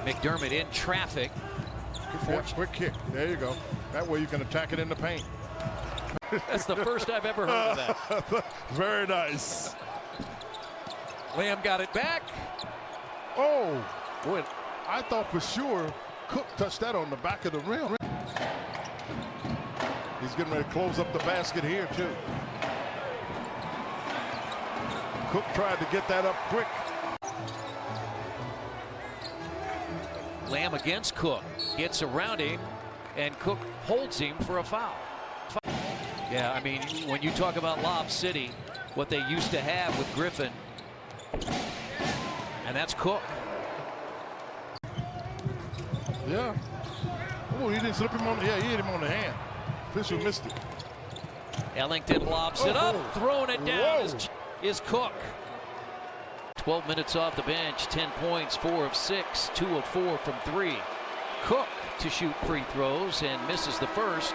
McDermott in traffic. Quick kick. There you go. That way you can attack it in the paint. That's the first I've ever heard of that. Very nice. Lamb got it back. Oh, boy, I thought for sure Cook touched that on the back of the rim. He's getting ready to close up the basket here, too. Cook tried to get that up quick. Lamb against Cook. Gets around him, and Cook holds him for a foul. Yeah, I mean, when you talk about Lob City, what they used to have with Griffin, and that's Cook. Yeah. Oh, he didn't slip him on. Yeah, he hit him on the hand. Fisher missed it. Ellington lobs it up, throwing it down is Cook. 12 minutes off the bench, 10 points, 4 of 6, 2 of 4 from 3. Cook to shoot free throws and misses the first.